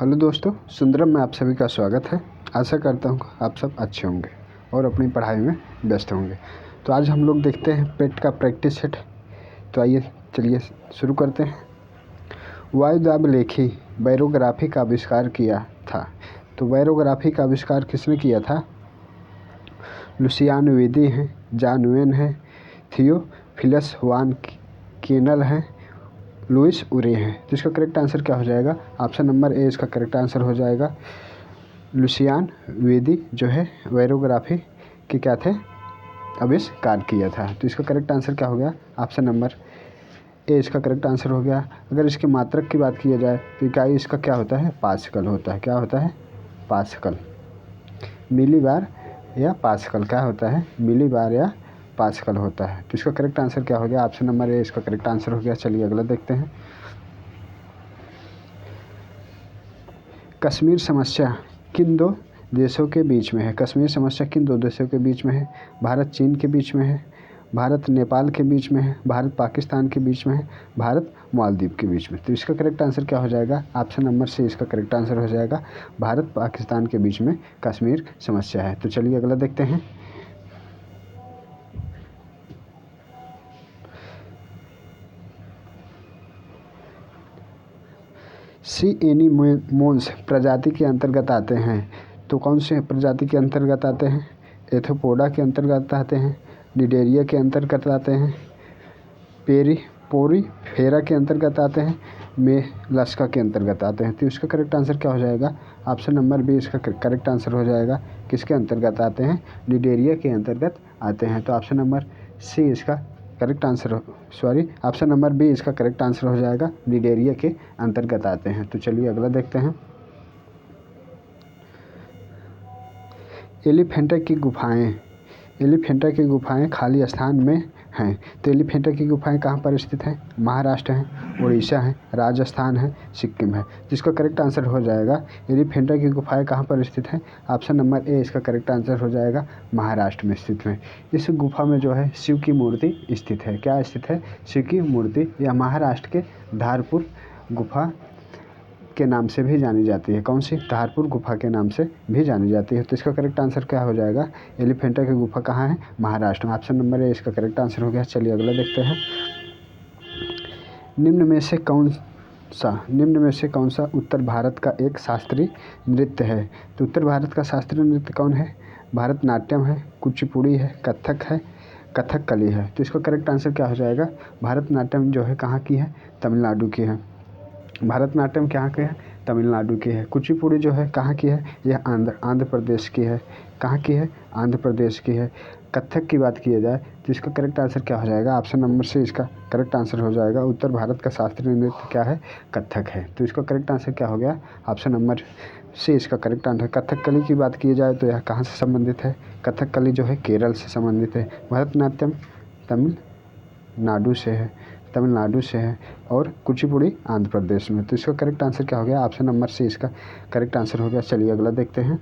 Hello दोस्तों, सुंदरम में आप सभी का स्वागत है। आशा करता हूँ आप सब अच्छे होंगे और अपनी पढ़ाई में व्यस्त होंगे। तो आज हम लोग देखते हैं पेट का प्रैक्टिस सेट। तो आइए चलिए शुरू करते हैं। वायुदाब-लेखी बैरोग्राफी का आविष्कार किया था। तो बैरोग्राफी का आविष्कार किसने किया था? लुसियान वेदी हैं, जॉन वेन है, थियोफिलस वान केनल हैं, लुइस उरे हैं। तो इसका करेक्ट आंसर क्या हो जाएगा? ऑप्शन नंबर ए इसका करेक्ट आंसर हो जाएगा। लुसियान वेदी जो है बैरोग्राफी के क्या थे? आविष्कार किया था। तो इसका करेक्ट आंसर क्या हो गया? ऑप्शन नंबर ए इसका करेक्ट आंसर हो गया। अगर इसके मात्रक की बात की जाए तो इकाई इसका क्या होता है? पास्कल होता है। क्या होता है? पास्कल। मिलीबार या पास्कल क्या होता है? मिलीबार या पास्कल होता है। तो इसका करेक्ट आंसर क्या हो गया? ऑप्शन नंबर ए इसका करेक्ट आंसर हो गया। चलिए अगला देखते हैं। कश्मीर समस्या किन दो देशों के बीच में है? कश्मीर समस्या किन दो देशों के बीच में है? भारत चीन के बीच में है, भारत नेपाल के बीच में है, भारत पाकिस्तान के बीच में है, भारत मालदीव के बीच में। तो इसका करेक्ट आंसर क्या हो जाएगा? ऑप्शन नंबर सी इसका करेक्ट आंसर हो जाएगा। भारत पाकिस्तान के बीच में कश्मीर समस्या है। तो चलिए अगला देखते हैं। सी एनीमोन्स प्रजाति के अंतर्गत आते हैं। तो कौन से प्रजाति के अंतर्गत आते हैं? एथोपोडा के अंतर्गत आते हैं, निडेरिया के अंतर्गत आते हैं, पोरीफेरा के अंतर्गत आते हैं, मेलास्का के अंतर्गत आते हैं। तो इसका करेक्ट आंसर क्या हो जाएगा? ऑप्शन नंबर बी इसका करेक्ट आंसर हो जाएगा। किसके अंतर्गत आते हैं? निडेरिया के अंतर्गत आते हैं। तो ऑप्शन नंबर सी इसका correct answer option number B इसका करेक्ट आंसर हो जाएगा। निडेरिया के अंतर्गत आते हैं। तो चलिए अगला देखते हैं। एलिफेंटा की गुफाएं खाली स्थान में हैं। तो एलिफेंटा की गुफाएं कहाँ पर स्थित हैं? महाराष्ट्र है, उड़ीसा है, राजस्थान है, सिक्किम है। जिसका करेक्ट आंसर हो जाएगा एलिफेंटा की गुफाएं कहाँ पर स्थित हैं? ऑप्शन नंबर ए इसका करेक्ट आंसर हो जाएगा। महाराष्ट्र में स्थित है। इस गुफा में जो है शिव की मूर्ति स्थित है। क्या स्थित है? शिव की मूर्ति। यह महाराष्ट्र के धारपुर गुफा के नाम से भी जानी जाती है। कौन सी? धारपुर गुफा के नाम से भी जानी जाती है। तो इसका करेक्ट आंसर क्या हो जाएगा? एलिफेंटा की गुफा कहाँ है? महाराष्ट्र में। ऑप्शन नंबर ए इसका करेक्ट आंसर हो गया। चलिए अगला देखते हैं। निम्न में से कौन सा उत्तर भारत का एक शास्त्रीय नृत्य है? तो उत्तर भारत का शास्त्रीय नृत्य कौन है? भरतनाट्यम है, कुचिपुड़ी है, कथक है, कथकली है। तो इसका करेक्ट आंसर क्या हो जाएगा? भरतनाट्यम जो है कहाँ की है? तमिलनाडु की है। भरतनाट्यम कहाँ के है? तमिलनाडु की है। कुचिपुड़ी जो है कहाँ की है? यह आंध्र प्रदेश की है। कहाँ की है? आंध्र प्रदेश की है। कथक की बात की जाए तो इसका करेक्ट आंसर क्या हो जाएगा? ऑप्शन नंबर से इसका करेक्ट आंसर हो जाएगा। उत्तर भारत का शास्त्रीय नृत्य क्या है? कथक है। तो इसका करेक्ट आंसर क्या हो गया? ऑप्शन नंबर से इसका करेक्ट आंसर। कथकली की बात की जाए तो यह कहाँ से संबंधित है? कथकली जो है केरल से संबंधित है। भरतनाट्यम तमिलनाडु से है और कुचिपुड़ी आंध्र प्रदेश में। तो इसका करेक्ट आंसर क्या हो गया? ऑप्शन नंबर सी इसका करेक्ट आंसर हो गया। चलिए अगला देखते हैं।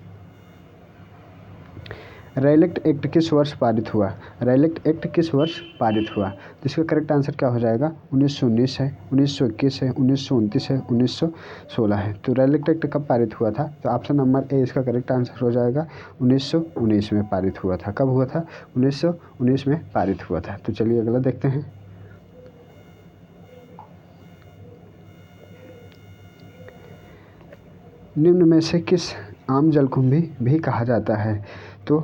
रैलेट एक्ट किस वर्ष पारित हुआ? रैलेट एक्ट किस वर्ष पारित हुआ? तो इसका करेक्ट आंसर क्या हो जाएगा? 1919 है, 1921 है, 1929 है, 1916 है। तो रैलेट एक्ट कब पारित हुआ था? तो ऑप्शन नंबर ए इसका करेक्ट आंसर हो जाएगा। 1919 में पारित हुआ था। कब हुआ था? 1919 में पारित हुआ था। तो चलिए अगला देखते हैं। निम्न में से किस आम जलकुंभी भी कहा जाता है? तो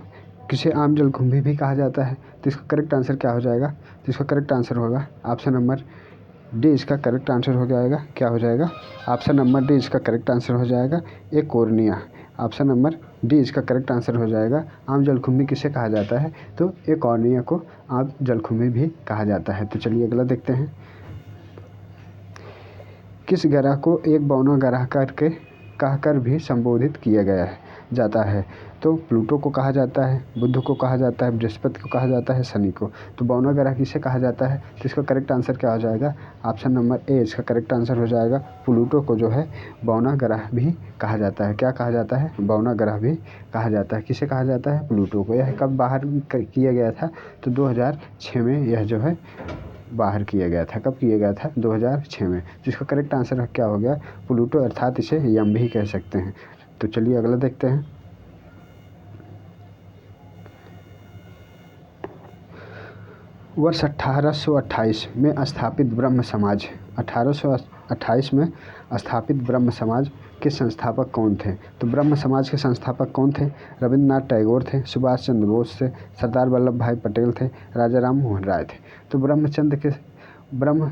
किसे आम जलकुंभी भी कहा जाता है? तो इसका करेक्ट आंसर क्या हो जाएगा? तो इसका करेक्ट आंसर होगा ऑप्शन नंबर डी इसका करेक्ट आंसर हो जाएगा। क्या हो जाएगा? ऑप्शन नंबर डी इसका करेक्ट आंसर हो जाएगा। एकोर्निया। ऑप्शन नंबर डी इसका करेक्ट आंसर हो जाएगा। आम जलकुंभी किसे कहा जाता है? तो एकोर्निया को आम जलकुंभी भी कहा जाता है। तो चलिए अगला देखते हैं। किस ग्रह को एक बौना ग्रह कहकर भी संबोधित किया गया जाता है? तो प्लूटो को कहा जाता है, बुध को कहा जाता है, बृहस्पति को कहा जाता है, शनि को। तो बौना ग्रह किसे कहा जाता है? तो इसका करेक्ट आंसर क्या हो जाएगा? ऑप्शन नंबर ए इसका करेक्ट आंसर हो जाएगा। प्लूटो को जो है बौना ग्रह भी कहा जाता है। क्या कहा जाता है? बौना ग्रह भी कहा जाता है। किसे कहा जाता है? प्लूटो को। यह कब बाहर किया गया था? तो 2006 में यह जो है बाहर किया गया था। कब किया गया था? 2006 में। जिसका करेक्ट आंसर क्या हो गया? प्लूटो, अर्थात इसे यम भी कह सकते हैं। तो चलिए अगला देखते हैं। वर्ष 1828 में स्थापित ब्रह्म समाज, 1828 में स्थापित ब्रह्म समाज के संस्थापक कौन थे? तो ब्रह्म समाज के संस्थापक कौन थे? रविंद्रनाथ टैगोर थे, सुभाष चंद्र बोस थे, सरदार वल्लभ भाई पटेल थे, राजा राम मोहन राय थे। तो ब्रह्म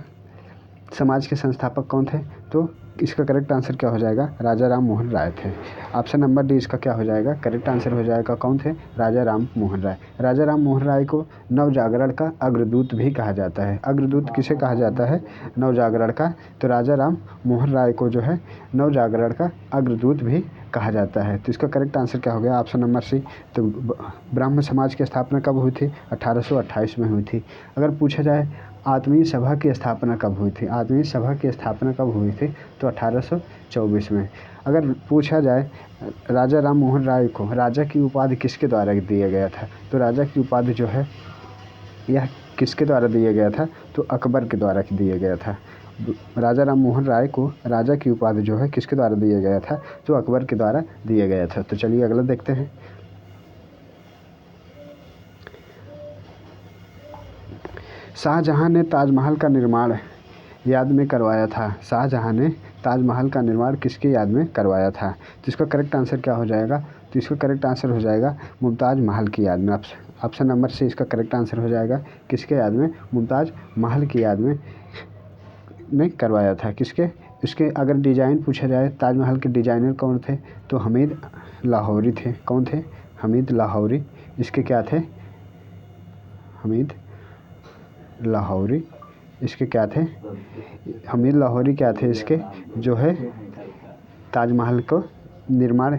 समाज के संस्थापक कौन थे? तो इसका करेक्ट आंसर क्या हो जाएगा? राजा राम मोहन राय थे। ऑप्शन नंबर डी इसका क्या हो जाएगा? करेक्ट आंसर हो जाएगा। कौन थे? राजा राम मोहन राय। राजा राम मोहन राय को नवजागरण का अग्रदूत भी कहा जाता है। अग्रदूत किसे कहा जाता है? नवजागरण का। तो राजा राम मोहन राय को जो है नवजागरण का अग्रदूत भी कहा जाता है। तो इसका करेक्ट आंसर क्या हो गया? Option number C. तो ब्रह्म समाज की स्थापना कब हुई थी? 1828 में हुई थी। अगर पूछा जाए आत्मीय सभा की स्थापना कब हुई थी? आत्मीय सभा की स्थापना कब हुई थी? तो 1824 में। अगर पूछा जाए राजा राम मोहन राय को राजा की उपाधि किसके द्वारा दिया गया था? तो राजा की उपाधि जो है यह किसके द्वारा दिया गया था? तो अकबर के द्वारा दिया गया था। राजा राम मोहन राय को राजा की उपाधि जो है किसके द्वारा दिया गया था? तो अकबर के द्वारा दिया गया था। तो चलिए अगला देखते हैं। शाहजहां ने ताजमहल का निर्माण याद में करवाया था। शाहजहां ने ताजमहल का निर्माण किसके याद में करवाया था? तो इसका करेक्ट आंसर क्या हो जाएगा? तो इसका करेक्ट आंसर हो जाएगा मुमताज़ महल की याद में। ऑप्शन नंबर सी इसका करेक्ट आंसर हो जाएगा। किसके याद में? मुमताज़ महल की याद में करवाया था। किसके? इसके अगर डिज़ाइन पूछा जाए ताजमहल के डिज़ाइनर कौन थे? तो हमीद लाहौरी थे। कौन थे? हमीद लाहौरी। इसके क्या थे? हमीद लाहौरी। इसके क्या थे? हमीद लाहौरी क्या थे इसके? जो है ताजमहल को निर्माण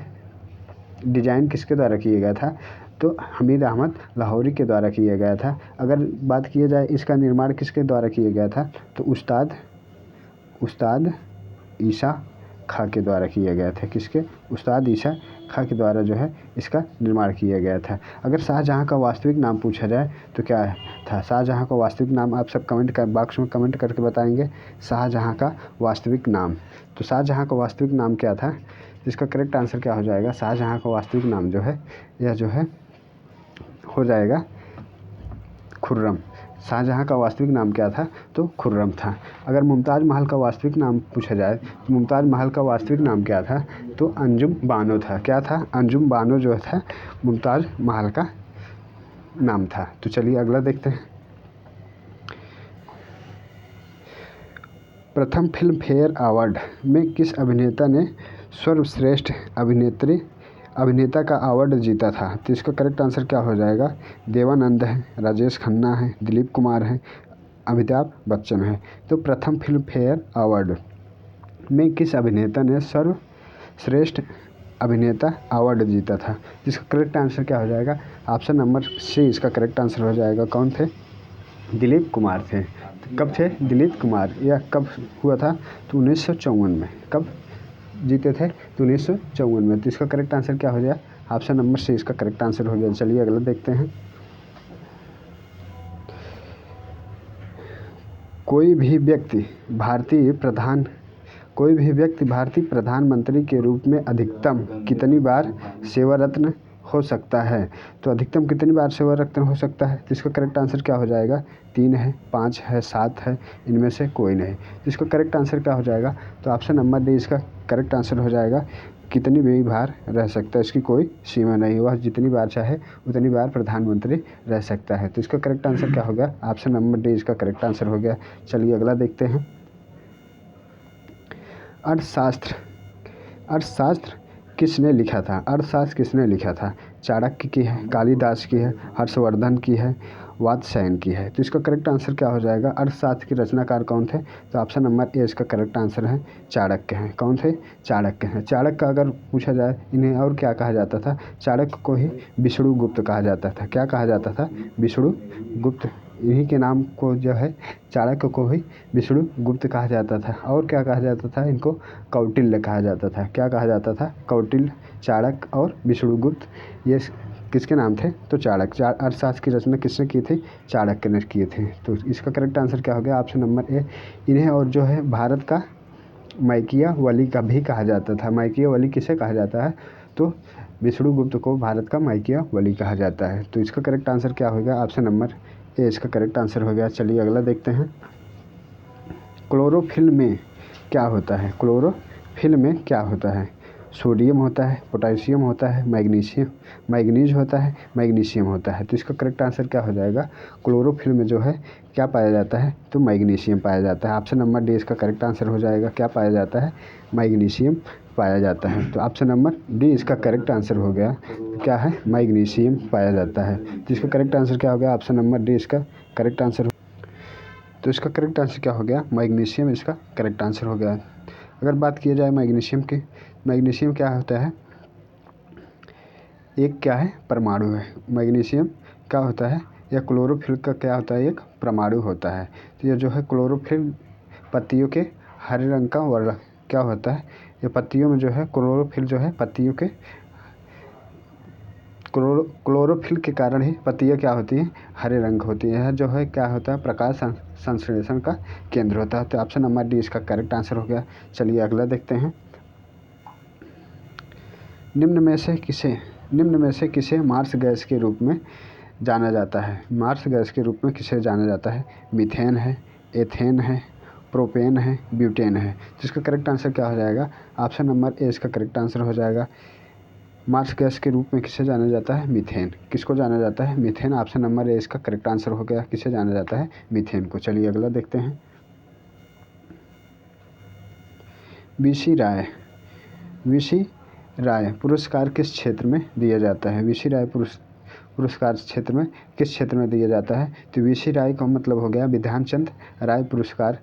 डिज़ाइन किसके द्वारा किया गया था? तो हमीद अहमद लाहौरी के द्वारा किया गया था। अगर बात किया जाए इसका निर्माण किसके द्वारा किया गया था? तो उस्ताद ईसा खां के द्वारा किया गया था। किसके? उस्ताद ईसा खां के द्वारा जो है इसका निर्माण किया गया था। अगर शाहजहां का वास्तविक नाम पूछा जाए तो क्या था? शाहजहां का वास्तविक नाम आप सब कमेंट बॉक्स में कमेंट करके बताएंगे। शाहजहां का वास्तविक नाम। तो शाहजहां का वास्तविक नाम क्या था? इसका करेक्ट आंसर क्या हो जाएगा? शाहजहां का वास्तविक नाम जो है यह जो है हो जाएगा खुर्रम। शाहजहां का वास्तविक नाम क्या था? तो खुर्रम था। अगर मुमताज़ महल का वास्तविक नाम पूछा जाए तो मुमताज़ महल का वास्तविक नाम क्या था? तो अंजुम बानो था। क्या था? अंजुम बानो जो था मुमताज़ महल का नाम था। तो चलिए अगला देखते हैं। प्रथम फिल्म फेयर अवार्ड में किस अभिनेता ने सर्वश्रेष्ठ अभिनेता का अवार्ड जीता था? तो इसका करेक्ट आंसर क्या हो जाएगा? देवानंद है, राजेश खन्ना है, दिलीप कुमार है, अमिताभ बच्चन है। तो प्रथम फिल्म फेयर अवार्ड में किस अभिनेता ने सर्वश्रेष्ठ अभिनेता अवार्ड जीता था? जिसका करेक्ट आंसर क्या हो जाएगा? ऑप्शन नंबर सी इसका करेक्ट आंसर हो जाएगा। कौन थे? दिलीप कुमार थे। कब थे दिलीप कुमार? यह कब हुआ था? तो 1954 में। कब जीते थे? तो 1954 में। तो इसका करेक्ट आंसर क्या हो जाए? ऑप्शन नंबर सी इसका करेक्ट आंसर हो जाए। चलिए अगला देखते हैं। कोई भी व्यक्ति भारतीय प्रधानमंत्री के रूप में अधिकतम कितनी बार सेवारत्न हो सकता है? तो अधिकतम कितनी बार सेवारत्न हो सकता है? तो इसका करेक्ट आंसर क्या हो जाएगा? 3 है, 5 है, 7 है, इनमें से कोई नहीं। तो इसका करेक्ट आंसर क्या हो जाएगा? तो ऑप्शन नंबर डी इसका करेक्ट आंसर हो जाएगा। कितनी भी बार रह सकता है, इसकी कोई सीमा नहीं। वह जितनी बार चाहे उतनी बार प्रधानमंत्री रह सकता है। तो इसका करेक्ट आंसर क्या हो गया? ऑप्शन नंबर डी इसका करेक्ट आंसर हो गया। चलिए अगला देखते हैं। अर्थशास्त्र किसने लिखा था? अर्थशास्त्र किसने लिखा था? चाणक्य की है, कालिदास की है, हर्षवर्धन की है, वात्स्यायन की है। तो इसका करेक्ट आंसर क्या हो जाएगा? अर्थशास्त्र के रचनाकार कौन थे? तो ऑप्शन नंबर ए इसका करेक्ट आंसर है। चाणक्य हैं। कौन थे? चाणक्य हैं। चाणक्य अगर पूछा जाए इन्हें और क्या कहा जाता था? चाणक्य को ही विष्णुगुप्त कहा जाता था। क्या कहा जाता था? विष्णुगुप्त। इन्हीं के नाम को जो है चाणक्य को ही विष्णुगुप्त कहा जाता था। और क्या कहा जाता था? इनको कौटिल्य कहा जाता था। क्या कहा जाता था? कौटिल्य, चाणक्य और विष्णुगुप्त, ये किसके नाम थे? तो चाणक्य। अर्थशास्त्र की रचना किसने की थी? चाणक्य ने किए थे। तो इसका करेक्ट आंसर क्या हो गया? Option number A. इन्हें और जो है भारत का माइकियावेली का भी कहा जाता था। माइकियावेली किसे कहा जाता है? तो विष्णुगुप्त को भारत का माइकियावेली कहा जाता है। तो इसका करेक्ट आंसर क्या हो गया? ऑप्शन नंबर ए इसका करेक्ट आंसर हो गया। चलिए अगला देखते हैं। क्लोरोफिल में क्या होता है? क्लोरोफिल में क्या होता है? सोडियम होता है, पोटेशियम होता है, मैग्नीज होता है, मैग्नीशियम होता है। तो इसका करेक्ट आंसर क्या हो जाएगा? क्लोरोफिल में जो है क्या पाया जाता है? तो मैग्नीशियम पाया जाता है। ऑप्शन नंबर डी इसका करेक्ट आंसर हो जाएगा। क्या पाया जाता है? मैग्नीशियम पाया जाता है। तो ऑप्शन नंबर डी इसका करेक्ट आंसर हो गया। क्या है? मैग्नीशियम पाया जाता है। तो इसका करेक्ट आंसर क्या हो गया? ऑप्शन नंबर डी इसका करेक्ट आंसर। तो इसका करेक्ट आंसर क्या हो गया? मैग्नीशियम इसका करेक्ट आंसर हो गया। अगर बात की जाए मैग्नीशियम की, मैग्नीशियम क्या होता है? एक क्या है? परमाणु है। मैग्नीशियम क्या होता है? यह क्लोरोफिल का क्या होता है? एक परमाणु होता है। तो यह जो है क्लोरोफिल पत्तियों के हरे रंग का वर्ण क्या होता है? ये पत्तियों में जो है क्लोरोफिल जो है पत्तियों के क्लोरोफिल के कारण ही पत्तियाँ क्या होती हैं? हरे रंग होती हैं। जो है क्या होता है? प्रकाश संश्लेषण का केंद्र होता है। तो ऑप्शन नंबर डी इसका करेक्ट आंसर हो गया। चलिए अगला देखते हैं। निम्न में से किसे मार्स गैस के रूप में जाना जाता है? मार्स गैस के रूप में किसे जाना जाता है? मीथेन है, एथेन है, प्रोपेन है, ब्यूटेन है। जिसका करेक्ट आंसर क्या हो जाएगा? ऑप्शन नंबर ए इसका करेक्ट आंसर हो जाएगा। मार्स गैस के रूप में किसे जाना जाता है? मीथेन। किसको जाना जाता है? मीथेन। ऑप्शन नंबर ए इसका करेक्ट आंसर हो गया। किसे जाना जाता है? मीथेन को। चलिए अगला देखते हैं। वीसी राय पुरस्कार किस क्षेत्र में दिया जाता है? वीसी राय पुरस्कार क्षेत्र में किस क्षेत्र में दिया जाता है? तो वीसी राय का मतलब हो गया विधानचंद राय पुरस्कार।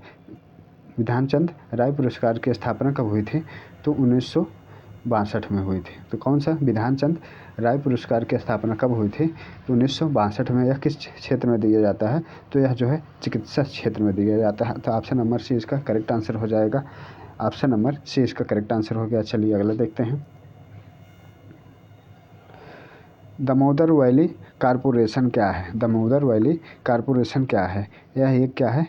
विधानचंद राय पुरस्कार की स्थापना कब हुई थी? तो 1962 में हुई थी। तो कौन सा? विधानचंद राय पुरस्कार की स्थापना कब हुई थी? तो 1962 में। यह किस क्षेत्र में दिया जाता है? तो यह जो है चिकित्सा क्षेत्र में दिया जाता है। तो ऑप्शन नंबर सी इसका करेक्ट आंसर हो जाएगा। ऑप्शन नंबर सी इसका करेक्ट आंसर हो गया। चलिए अगला देखते हैं। दामोदर वैली कारपोरेशन क्या है? दामोदर वैली कारपोरेशन क्या है? यह एक क्या है?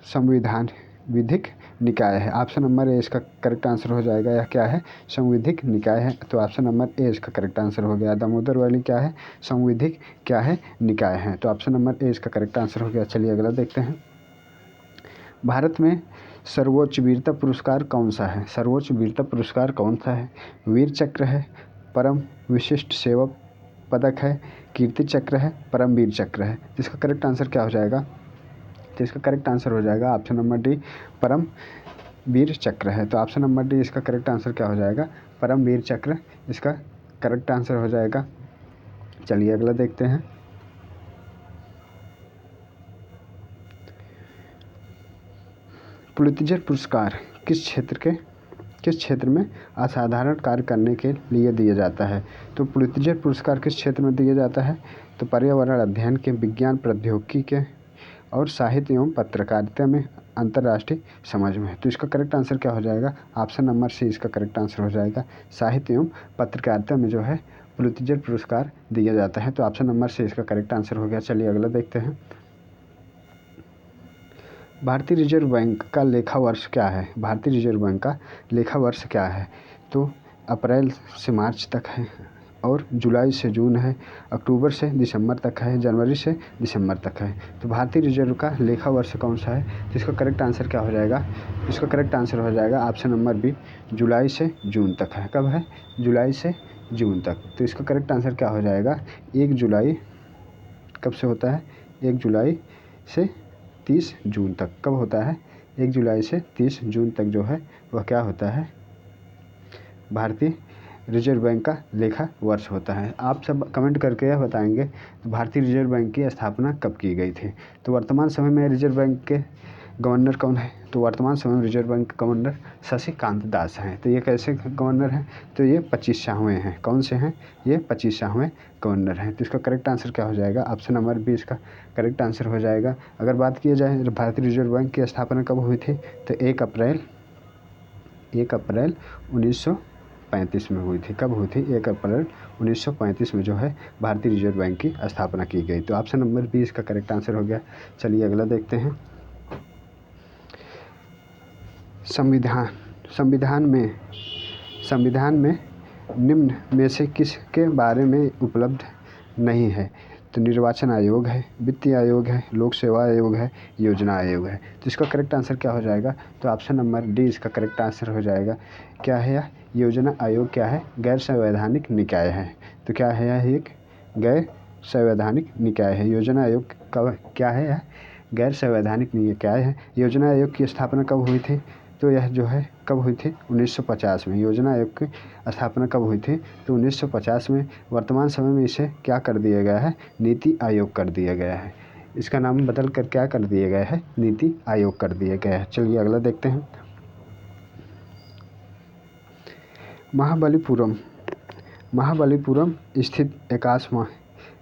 संविधान विधिक निकाय है। ऑप्शन नंबर ए इसका करेक्ट आंसर हो जाएगा। यह क्या है? संविधिक निकाय है। तो ऑप्शन नंबर ए इसका करेक्ट आंसर हो गया। दामोदर वैली क्या है? संविधिक क्या है? निकाय है। तो ऑप्शन नंबर ए इसका करेक्ट आंसर हो गया। चलिए अगला देखते हैं। भारत में सर्वोच्च वीरता पुरस्कार कौन सा है? सर्वोच्च वीरता पुरस्कार कौन सा है? वीर चक्र है, परम विशिष्ट सेवा पदक है, कीर्ति चक्र है, परमवीर चक्र है। जिसका करेक्ट आंसर क्या हो जाएगा? तो इसका करेक्ट आंसर हो जाएगा ऑप्शन नंबर डी परम वीर चक्र है। तो ऑप्शन नंबर डी इसका करेक्ट आंसर क्या हो जाएगा? परम वीर चक्र इसका करेक्ट आंसर हो जाएगा। चलिए अगला देखते हैं। पुलित्जर पुरस्कार किस क्षेत्र में असाधारण कार्य करने के लिए दिया जाता है? तो पुलित्जर पुरस्कार किस क्षेत्र में दिया जाता है? तो पर्यावरण अध्ययन के, विज्ञान प्रौद्योगिकी के और साहित्य एवं पत्रकारिता में, अंतर्राष्ट्रीय समझ में। तो इसका करेक्ट आंसर क्या हो जाएगा? ऑप्शन नंबर सी इसका करेक्ट आंसर हो जाएगा। साहित्य एवं पत्रकारिता में जो है पुलित्जर पुरस्कार दिया जाता है। तो ऑप्शन नंबर सी इसका करेक्ट आंसर हो गया। चलिए अगला देखते हैं। भारतीय रिजर्व बैंक का लेखा वर्ष क्या है? भारतीय रिजर्व बैंक का लेखा वर्ष क्या है? तो अप्रैल से मार्च तक है, और जुलाई से जून है, अक्टूबर से दिसंबर तक है, जनवरी से दिसंबर तक है। तो भारतीय रिजर्व का लेखा वर्ष कौन सा है? तो इसका करेक्ट आंसर क्या हो जाएगा? इसका करेक्ट आंसर हो जाएगा ऑप्शन नंबर बी जुलाई से जून तक है। कब है? जुलाई से जून तक। तो इसका करेक्ट आंसर क्या हो जाएगा? 1 जुलाई कब से होता है? 1 जुलाई से 30 जून तक। कब होता है? 1 जुलाई से 30 जून तक जो है वह क्या होता है? भारतीय रिजर्व बैंक का लेखा वर्ष होता है। आप सब कमेंट करके यह बताएंगे तो भारतीय रिजर्व बैंक की स्थापना कब की गई थी। तो वर्तमान समय में रिजर्व बैंक के गवर्नर कौन है? तो वर्तमान समय में रिजर्व बैंक के गवर्नर शशिकांत दास हैं। तो ये कैसे गवर्नर हैं? तो ये 25वां हैं। कौन से हैं? ये 25वां गवर्नर हैं। तो इसका करेक्ट आंसर क्या हो जाएगा? ऑप्शन नंबर बी इसका करेक्ट आंसर हो जाएगा। अगर बात की जाए भारतीय रिजर्व बैंक की स्थापना कब हुई थी? तो 1 अप्रैल 19 1935 में हुई थी। कब हुई थी? 1 अप्रैल 1935 में जो है भारतीय रिजर्व बैंक की स्थापना की गई। तो ऑप्शन नंबर बी इसका करेक्ट आंसर हो गया। चलिए अगला देखते हैं। संविधान में निम्न में से किसके बारे में उपलब्ध नहीं है? तो निर्वाचन आयोग है, वित्तीय आयोग है, लोक सेवा आयोग है, योजना आयोग है। तो इसका करेक्ट आंसर क्या हो जाएगा? तो ऑप्शन नंबर डी इसका करेक्ट आंसर हो जाएगा। क्या है यह? योजना आयोग क्या है? गैर संवैधानिक निकाय है। तो क्या है यह? एक गैर संवैधानिक निकाय है। योजना आयोग कब क्या है? यह गैर संवैधानिक निकाय है। योजना आयोग की स्थापना कब हुई थी? तो यह जो है कब हुई थी? 1950 में। योजना आयोग की स्थापना कब हुई थी? तो 1950 में। वर्तमान समय में इसे क्या कर दिया गया है? नीति आयोग कर दिया गया है। इसका नाम बदल कर क्या कर दिया गया है? नीति आयोग कर दिया गया है। चलिए अगला देखते हैं। महाबलीपुरम स्थित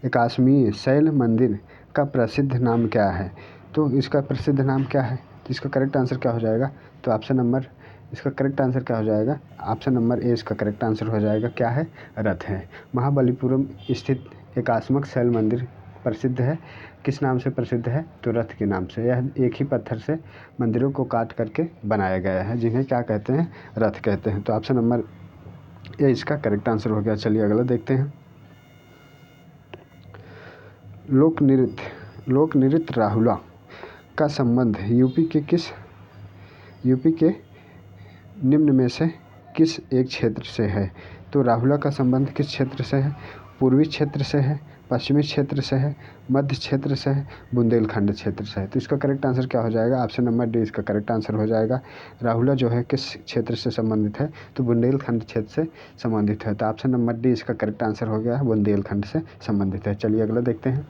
एकाश्मीय शैल मंदिर का प्रसिद्ध नाम क्या है? तो इसका प्रसिद्ध नाम क्या है? तो इसका करेक्ट आंसर क्या हो जाएगा? तो ऑप्शन नंबर इसका करेक्ट आंसर क्या हो जाएगा? ऑप्शन नंबर ए इसका करेक्ट आंसर हो जाएगा। क्या है? रथ है। महाबलीपुरम स्थित एकाश्मक शैल मंदिर प्रसिद्ध है। किस नाम से प्रसिद्ध है? तो रथ के नाम से। यह एक ही पत्थर से मंदिरों को काट करके बनाया गया है, जिन्हें क्या कहते हैं? रथ कहते हैं। तो ऑप्शन नंबर ए इसका करेक्ट आंसर हो गया। चलिए अगला देखते हैं। लोक नृत्य राहुला का संबंध यूपी के निम्न में से किस एक क्षेत्र से है? तो राहुला का संबंध किस क्षेत्र से है? पूर्वी क्षेत्र से है, पश्चिमी क्षेत्र से है, मध्य क्षेत्र से है, बुंदेलखंड क्षेत्र से है। तो इसका करेक्ट आंसर क्या हो जाएगा? ऑप्शन नंबर डी इसका करेक्ट आंसर हो जाएगा। राहुला जो है किस क्षेत्र से संबंधित है? तो बुंदेलखंड क्षेत्र से संबंधित है। तो ऑप्शन नंबर डी इसका करेक्ट आंसर हो गया, बुंदेलखंड से संबंधित है। चलिए अगला देखते हैं।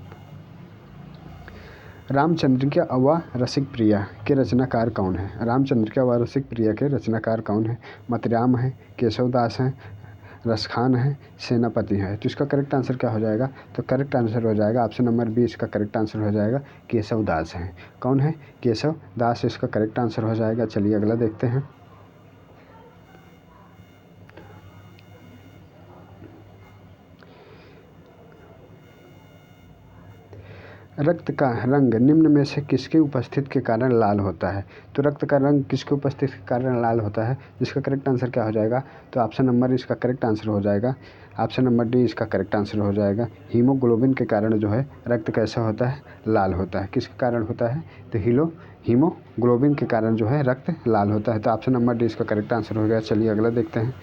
रामचंद्रिका व रसिकप्रिया के रचनाकार कौन है? रामचंद्रिका व रसिकप्रिया के रचनाकार कौन है? मतराम है, केशवदास हैं, रसखान है, सेनापति है। तो इसका करेक्ट आंसर क्या हो जाएगा? तो करेक्ट आंसर हो जाएगा ऑप्शन नंबर बी इसका करेक्ट आंसर हो जाएगा, केशवदास हैं। कौन है? केशवदास इसका करेक्ट आंसर हो जाएगा। चलिए अगला देखते हैं। रक्त का रंग निम्न में से किसके उपस्थिति के कारण लाल होता है? तो रक्त का रंग किसके उपस्थिति के कारण लाल होता है? जिसका करेक्ट आंसर क्या हो जाएगा? तो ऑप्शन नंबर इसका करेक्ट आंसर हो जाएगा, ऑप्शन नंबर डी इसका करेक्ट आंसर हो जाएगा। हीमोग्लोबिन के कारण जो है रक्त कैसा होता है? लाल होता है। किसके कारण होता है? तो हीमोग्लोबिन के कारण जो है रक्त लाल होता है। तो ऑप्शन नंबर डी इसका करेक्ट आंसर हो गया। चलिए अगला देखते हैं।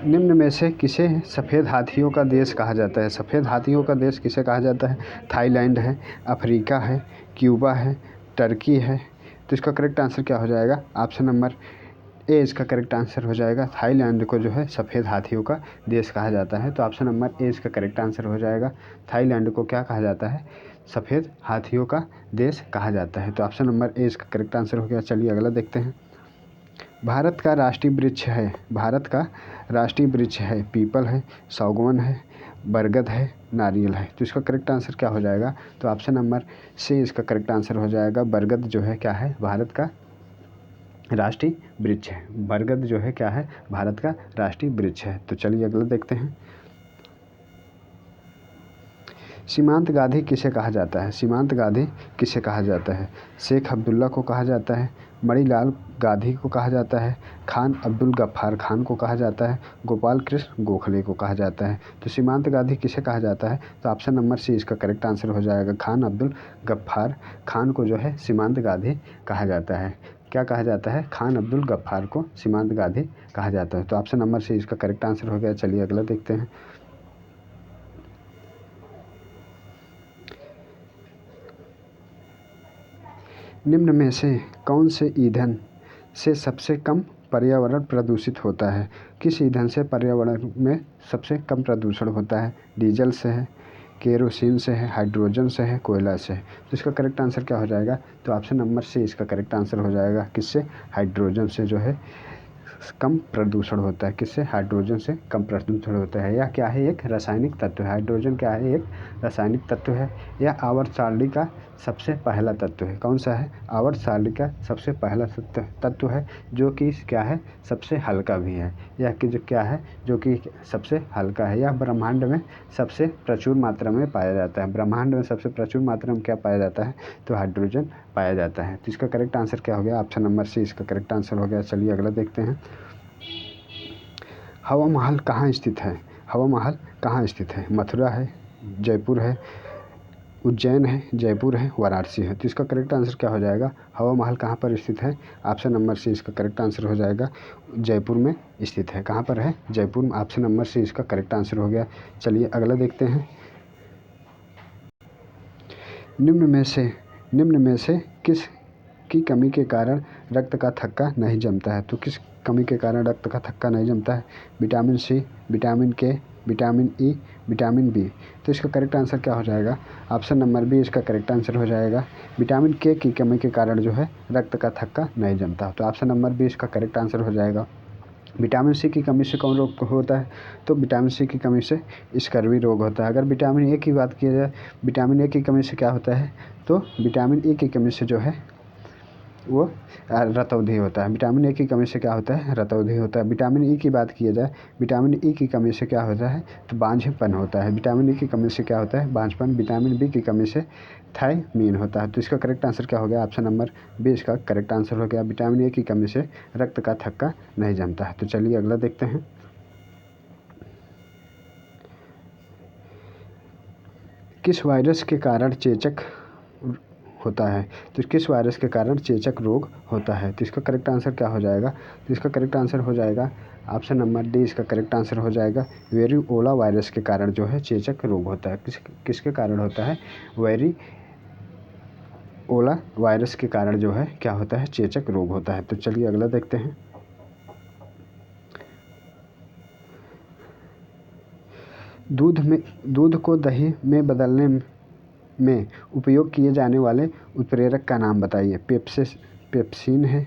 निम्न में से किसे सफ़ेद हाथियों का देश कहा जाता है? सफ़ेद हाथियों का देश किसे कहा जाता है? थाईलैंड है, अफ्रीका है, क्यूबा है, टर्की है। तो इसका करेक्ट आंसर क्या हो जाएगा? ऑप्शन नंबर ए इसका करेक्ट आंसर हो जाएगा। थाईलैंड को जो है सफ़ेद हाथियों का देश कहा जाता है। तो ऑप्शन नंबर ए इसका करेक्ट आंसर हो जाएगा। थाईलैंड को क्या कहा जाता है? सफ़ेद हाथियों का देश कहा जाता है। तो ऑप्शन नंबर ए इसका करेक्ट आंसर हो गया। चलिए अगला देखते हैं। भारत का राष्ट्रीय वृक्ष है पीपल है, सागौन है, बरगद है, नारियल है। तो इसका करेक्ट आंसर क्या हो जाएगा? तो ऑप्शन नंबर सी इसका करेक्ट आंसर हो जाएगा। बरगद जो है क्या है? भारत का राष्ट्रीय वृक्ष है। बरगद जो है क्या है? भारत का राष्ट्रीय वृक्ष है। तो चलिए अगला देखते हैं। सीमांत गांधी किसे कहा जाता है? सीमांत गांधी किसे कहा जाता है? शेख अब्दुल्ला को कहा जाता है, मणिलाल गांधी को कहा जाता है, खान अब्दुल गफ्फार खान को कहा जाता है, गोपाल कृष्ण गोखले को कहा जाता है। तो सीमांत गांधी किसे कहा जाता है? तो ऑप्शन नंबर सी इसका करेक्ट आंसर हो जाएगा। खान अब्दुल गफ्फार खान को जो है सीमांत गांधी कहा जाता है। क्या कहा जाता है? खान अब्दुल गफ्फार को सीमांत गांधी कहा जाता है। तो ऑप्शन नंबर सी इसका करेक्ट आंसर हो गया। चलिए अगला देखते हैं। निम्न में से कौन से ईंधन से सबसे कम पर्यावरण प्रदूषित होता है? किस ईंधन से पर्यावरण में सबसे कम प्रदूषण होता है? डीजल से है, केरोसिन से है, हाइड्रोजन से है, कोयला से है। तो इसका करेक्ट आंसर क्या हो जाएगा? तो ऑप्शन नंबर सी इसका करेक्ट आंसर हो जाएगा। किससे? हाइड्रोजन से जो है कम प्रदूषण होता है। किससे? हाइड्रोजन से कम प्रदूषण होता है। यह क्या है? एक रासायनिक तत्व है। हाइड्रोजन क्या है? एक रासायनिक तत्व है। यह आवर्त सारणी का सबसे पहला तत्व है। कौन सा है? आवर्त सारणी का सबसे पहला तत्व है, जो कि क्या है? सबसे हल्का भी है। यह कि जो क्या है? जो कि सबसे हल्का है। यह ब्रह्मांड में सबसे प्रचुर मात्रा में पाया जाता है। ब्रह्मांड में सबसे प्रचुर मात्रा में क्या पाया जाता है? तो हाइड्रोजन पाया जाता है। तो इसका करेक्ट आंसर क्या हो गया? ऑप्शन नंबर सी इसका करेक्ट आंसर हो गया। चलिए अगला देखते हैं। हवा महल कहाँ स्थित है? हवा महल कहाँ स्थित है? मथुरा है, जयपुर है, उज्जैन है, जयपुर है, वाराणसी है। तो इसका करेक्ट आंसर क्या हो जाएगा? हवा महल कहाँ पर स्थित है? ऑप्शन नंबर सी इसका करेक्ट आंसर हो जाएगा। जयपुर में स्थित है। कहाँ पर है? जयपुर में। ऑप्शन नंबर सी इसका करेक्ट आंसर हो गया। चलिए अगला देखते हैं। निम्न में से किस की कमी के कारण रक्त का थक्का नहीं जमता है? तो किस कमी के कारण रक्त का थक्का नहीं जमता है? विटामिन सी, विटामिन के, विटामिन ई, विटामिन बी। तो इसका करेक्ट आंसर क्या हो जाएगा? ऑप्शन नंबर बी इसका करेक्ट आंसर हो जाएगा। विटामिन के की कमी के कारण जो है रक्त का थक्का नहीं जमता। तो ऑप्शन नंबर बी इसका करेक्ट आंसर हो जाएगा। विटामिन सी की कमी से कौन रोग होता है? तो विटामिन सी की कमी से स्कर्वी रोग होता है। अगर विटामिन ए की बात की जाए, विटामिन ए की कमी से क्या होता है? तो विटामिन ए की कमी से जो है वो रतौंधी होता है। विटामिन ए की कमी से क्या होता है? रतौंधी होता है। विटामिन ई की बात की जाए, विटामिन ई की कमी से क्या होता है? तो बांझपन होता है। विटामिन ई की कमी से क्या होता है? बांझपन। विटामिन बी की कमी से थायमीन होता है। तो इसका करेक्ट आंसर क्या हो गया? ऑप्शन नंबर बी इसका करेक्ट आंसर हो गया। विटामिन ए की कमी से रक्त का थक्का नहीं जमता है। तो चलिए अगला देखते हैं। किस वायरस के कारण चेचक होता है? तो किस वायरस के कारण चेचक रोग होता है? तो इसका करेक्ट आंसर क्या हो जाएगा? तो इसका करेक्ट आंसर हो जाएगा ऑप्शन नंबर डी इसका करेक्ट आंसर हो जाएगा। वेरिओला वायरस के कारण जो है चेचक रोग होता है। किसके कारण होता है? वेरिओला वायरस के कारण जो है क्या होता है? चेचक रोग होता है। तो चलिए अगला देखते हैं। दूध को दही में बदलने में उपयोग किए जाने वाले उत्प्रेरक का नाम बताइए। पेप्सिन है।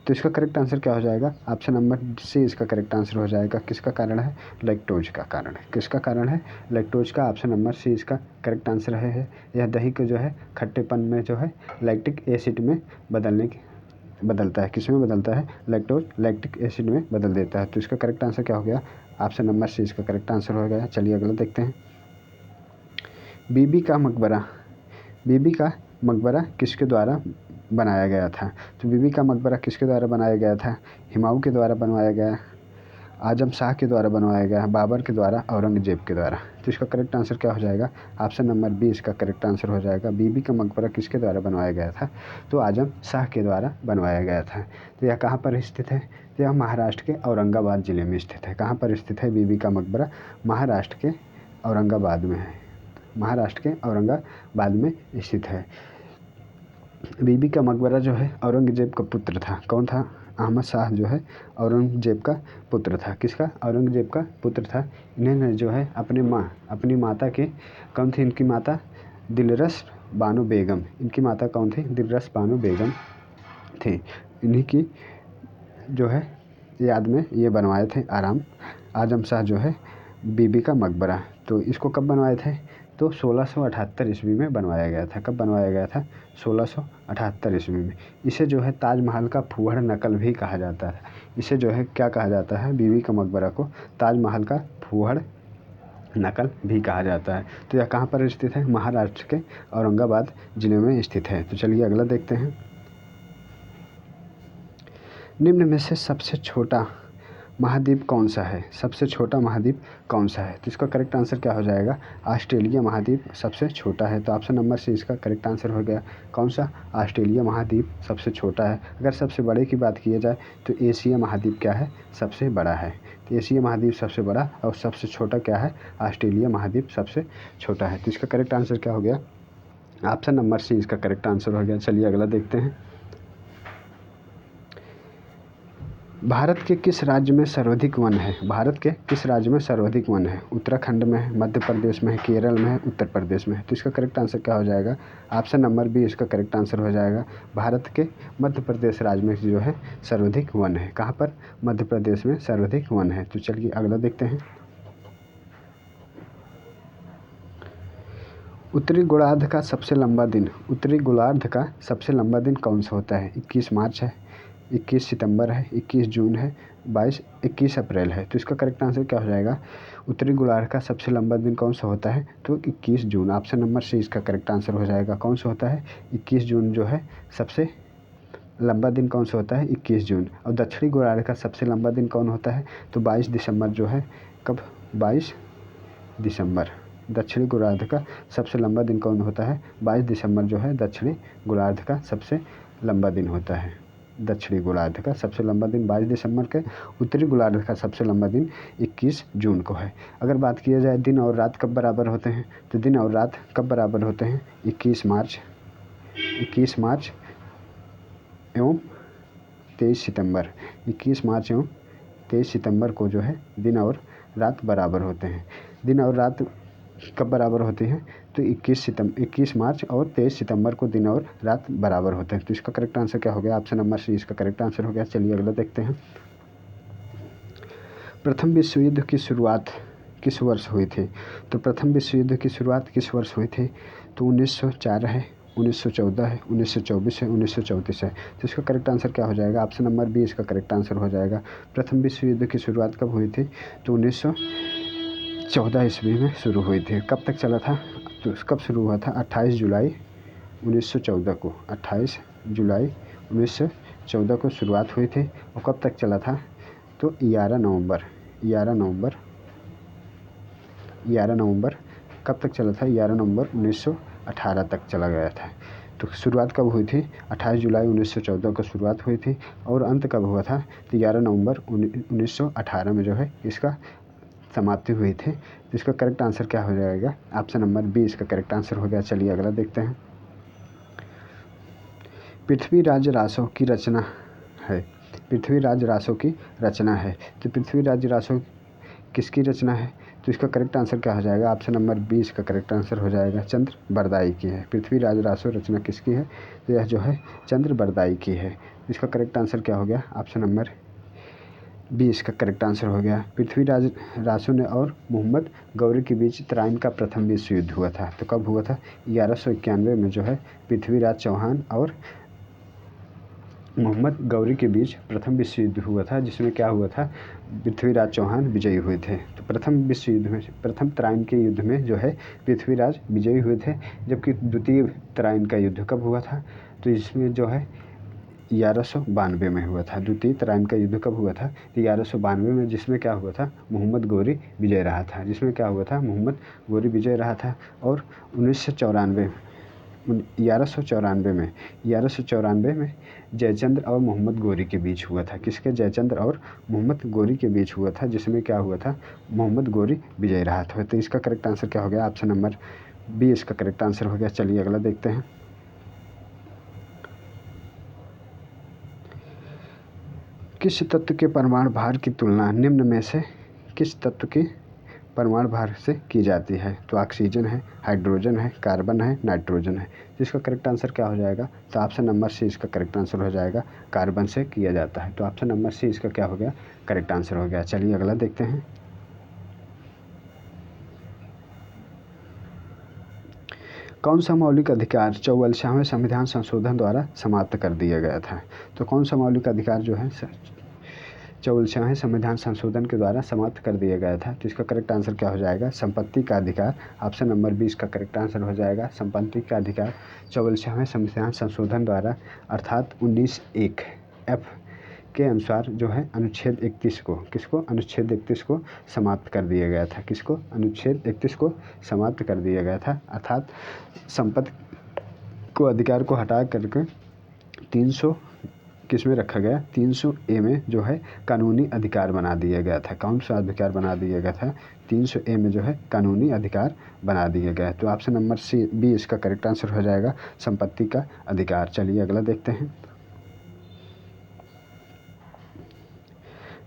तो इसका करेक्ट आंसर क्या हो जाएगा? ऑप्शन नंबर सी इसका करेक्ट आंसर हो जाएगा। किसका कारण है? लैक्टोज का कारण है। किसका कारण है? लैक्टोज का। ऑप्शन नंबर सी इसका करेक्ट आंसर है। यह दही को जो है खट्टेपन में जो है लैक्टिक एसिड में बदलता है। किस में बदलता है? लैक्टोज लैक्टिक एसिड में बदल देता है। तो इसका करेक्ट आंसर क्या हो गया? ऑप्शन नंबर सी इसका करेक्ट आंसर हो गया। चलिए अगला देखते हैं। बीबी का मकबरा किसके द्वारा बनाया गया था? तो बीबी का मकबरा किसके द्वारा बनाया गया था? हुमायूं के द्वारा बनवाया गया, आजम शाह के द्वारा बनवाया गया, बाबर के द्वारा, औरंगजेब के द्वारा। तो इसका करेक्ट आंसर क्या हो जाएगा? ऑप्शन नंबर बी इसका करेक्ट आंसर हो जाएगा। बीबी का मकबरा किसके द्वारा बनवाया गया था? तो आजम शाह के द्वारा बनवाया गया था। तो यह कहाँ पर स्थित है? तो यह महाराष्ट्र के औरंगाबाद ज़िले में स्थित है। कहाँ पर स्थित है बीबी का मकबरा? महाराष्ट्र के औरंगाबाद में है। महाराष्ट्र के औरंगाबाद में स्थित है। बीबी का मकबरा जो है औरंगजेब का पुत्र था। कौन था? अहमद शाह जो है औरंगजेब का पुत्र था। किसका? औरंगजेब का पुत्र था। इन्होंने जो है अपनी माता के, कौन थी इनकी माता? दिलरस बानो बेगम। इनकी माता कौन थी? दिलरस बानो बेगम थी। इन्हीं की जो है याद में ये बनवाए थे आजम शाह जो है बीबी का मकबरा। तो इसको कब बनवाए थे? तो 1678 ईस्वी में बनवाया गया था। कब बनवाया गया था? 1678 ईस्वी में। इसे जो है ताजमहल का फूहड़ नकल भी कहा जाता है। इसे जो है क्या कहा जाता है? बीबी का मकबरा को ताजमहल का फूहड़ नकल भी कहा जाता है। तो यह कहाँ पर स्थित है? महाराष्ट्र के औरंगाबाद ज़िले में स्थित है। तो चलिए अगला देखते हैं। निम्न में से सबसे छोटा महाद्वीप कौन सा है? सबसे छोटा महाद्वीप कौन सा है? तो इसका करेक्ट आंसर क्या हो जाएगा? ऑस्ट्रेलिया महाद्वीप सबसे छोटा है। तो ऑप्शन नंबर सी इसका करेक्ट आंसर हो गया। कौन सा? ऑस्ट्रेलिया महाद्वीप सबसे छोटा है। अगर सबसे बड़े की बात की जाए तो एशिया महाद्वीप क्या है? सबसे बड़ा है। तो एशिया महाद्वीप सबसे बड़ा और सबसे छोटा क्या है? ऑस्ट्रेलिया महाद्वीप सबसे छोटा है। तो इसका करेक्ट आंसर क्या हो गया? ऑप्शन नंबर सी इसका करेक्ट आंसर हो गया। चलिए अगला देखते हैं। भारत के किस राज्य में सर्वाधिक वन है? भारत के किस राज्य में सर्वाधिक वन है? उत्तराखंड में है, मध्य प्रदेश में है, केरल में है, उत्तर प्रदेश में है। तो इसका करेक्ट आंसर क्या हो जाएगा? ऑप्शन नंबर बी इसका करेक्ट आंसर हो जाएगा। भारत के मध्य प्रदेश राज्य में जो है सर्वाधिक वन है। कहाँ पर? मध्य प्रदेश में सर्वाधिक वन है। तो चलिए अगला देखते हैं। उत्तरी गोलार्ध का सबसे लंबा दिन, उत्तरी गोलार्ध का सबसे लंबा दिन कौन सा होता है? 21 मार्च है, 21 सितंबर है, 21 जून है, 21 अप्रैल है। तो इसका करेक्ट आंसर क्या हो जाएगा? उत्तरी गोलार्ध का सबसे लंबा दिन कौन सा होता है? तो 21 जून। ऑप्शन नंबर सी इसका करेक्ट आंसर हो जाएगा। कौन सा होता है? 21 जून जो है सबसे लंबा दिन कौन सा होता है? 21 जून। और दक्षिणी गोलार्ध का सबसे लंबा दिन कौन होता है? तो 22 दिसंबर जो है। कब? 22 दिसंबर। दक्षिणी गोलार्ध का सबसे लंबा दिन कौन होता है? 22 दिसंबर जो है दक्षिणी गोलार्ध का सबसे लंबा दिन होता है। दक्षिणी गोलार्ध का सबसे लंबा दिन 22 दिसंबर के, उत्तरी गोलार्ध का सबसे लंबा दिन 21 जून को है। अगर बात किया जाए दिन और रात कब बराबर होते हैं, तो दिन और रात कब बराबर होते हैं? 21 मार्च एवं 23 सितंबर। 21 मार्च एवं 23 सितंबर को जो है दिन और रात बराबर होते हैं। दिन और रात कब बराबर होती हैं? तो 21 मार्च और 23 सितंबर को दिन और रात बराबर होते हैं। तो इसका करेक्ट आंसर क्या हो गया? ऑप्शन नंबर सी इसका करेक्ट आंसर हो गया। चलिए अगला देखते हैं। प्रथम विश्व युद्ध की शुरुआत किस वर्ष हुई थी? तो प्रथम विश्व युद्ध की शुरुआत किस वर्ष हुई थी? तो 1904 है, 1914 है, 1924 है, 1934 है। तो इसका करेक्ट आंसर क्या हो जाएगा? ऑप्शन नंबर बी इसका करेक्ट आंसर हो जाएगा। प्रथम विश्व युद्ध की शुरुआत कब हुई थी? तो 1914 ईस्वी में शुरू हुई थी। कब तक चला था? तो कब शुरू हुआ था? 28 जुलाई 1914 को। 28 जुलाई 1914 को शुरुआत हुई थी और कब तक चला था? तो 11 नवंबर कब तक चला था? 11 नवंबर 1918 तक चला गया था। तो शुरुआत कब हुई थी? 28 जुलाई 1914 को शुरुआत हुई थी और अंत कब हुआ था? तो 11 नवंबर 1918 में जो है इसका समाप्ति हुई थी। तो इसका करेक्ट आंसर क्या हो जाएगा? ऑप्शन नंबर बी इसका करेक्ट आंसर हो गया। चलिए अगला देखते हैं। पृथ्वीराज रासो की रचना है। पृथ्वीराज रासो की रचना है। तो पृथ्वीराज रासो किसकी रचना है? तो इसका करेक्ट आंसर क्या हो जाएगा? ऑप्शन नंबर बी इसका करेक्ट आंसर हो जाएगा। चंद्र बरदाई की है। पृथ्वीराज रासो रचना किसकी है? तो यह जो है चंद्र बरदाई की है। इसका करेक्ट आंसर क्या हो गया? ऑप्शन नंबर बी इसका करेक्ट आंसर हो गया। पृथ्वीराज रासो ने और मोहम्मद गौरी के बीच तराइन का प्रथम विश्व युद्ध हुआ था। तो कब हुआ था? 1191 में जो है पृथ्वीराज चौहान और मोहम्मद गौरी के बीच प्रथम विश्व युद्ध हुआ था, जिसमें क्या हुआ था? पृथ्वीराज चौहान विजयी हुए थे। तो प्रथम विश्व युद्ध में, प्रथम तराइन के युद्ध में जो है पृथ्वीराज विजयी हुए थे, जबकि द्वितीय तराइन का युद्ध कब हुआ था? तो इसमें जो है 1192 में हुआ था। द्वितीय तराइन का युद्ध कब हुआ था? तो 1192 में, जिसमें क्या हुआ था? मोहम्मद गौरी विजय रहा था। जिसमें क्या हुआ था? मोहम्मद गौरी विजय रहा था। और 1194 में जयचंद्र और मोहम्मद गौरी के बीच हुआ था। किसके? जयचंद्र और मोहम्मद गौरी के बीच हुआ था, जिसमें क्या हुआ था? मोहम्मद गौरी विजय रहा था। तो इसका करेक्ट आंसर क्या हो गया? ऑप्शन नंबर बी इसका करेक्ट आंसर हो गया। चलिए अगला देखते हैं। किस तत्व के परमाणु भार की तुलना निम्न में से किस तत्व के परमाणु भार से की जाती है? तो ऑक्सीजन है, हाइड्रोजन है, कार्बन है, नाइट्रोजन है। जिसका करेक्ट आंसर क्या हो जाएगा? तो ऑप्शन नंबर सी इसका करेक्ट आंसर हो जाएगा। कार्बन से किया जाता है। तो ऑप्शन नंबर सी इसका क्या हो गया? करेक्ट आंसर हो गया। चलिए अगला देखते हैं। कौन सा मौलिक अधिकार 44वें संविधान संशोधन द्वारा समाप्त कर दिया गया था? तो कौन सा मौलिक अधिकार जो है 44वें संविधान संशोधन के द्वारा समाप्त कर दिया गया था? तो इसका करेक्ट आंसर क्या हो जाएगा? संपत्ति का अधिकार। ऑप्शन नंबर बी इसका करेक्ट आंसर हो जाएगा। संपत्ति का अधिकार 44वें संविधान संशोधन द्वारा अर्थात 19(1) F के अनुसार जो है अनुच्छेद 31 को, किसको? अनुच्छेद 31 को समाप्त कर दिया गया था। किसको? अनुच्छेद 31 को समाप्त कर दिया गया था। अर्थात संपत्ति को अधिकार को हटा करके 300 किस में रखा गया? 300A में जो है कानूनी अधिकार बना दिया गया था। कौन सा अधिकार बना दिया गया था? 300A में जो है कानूनी अधिकार बना दिया गया है। तो ऑप्शन नंबर सी बी इसका करेक्ट आंसर हो जाएगा, संपत्ति का अधिकार। चलिए अगला देखते हैं।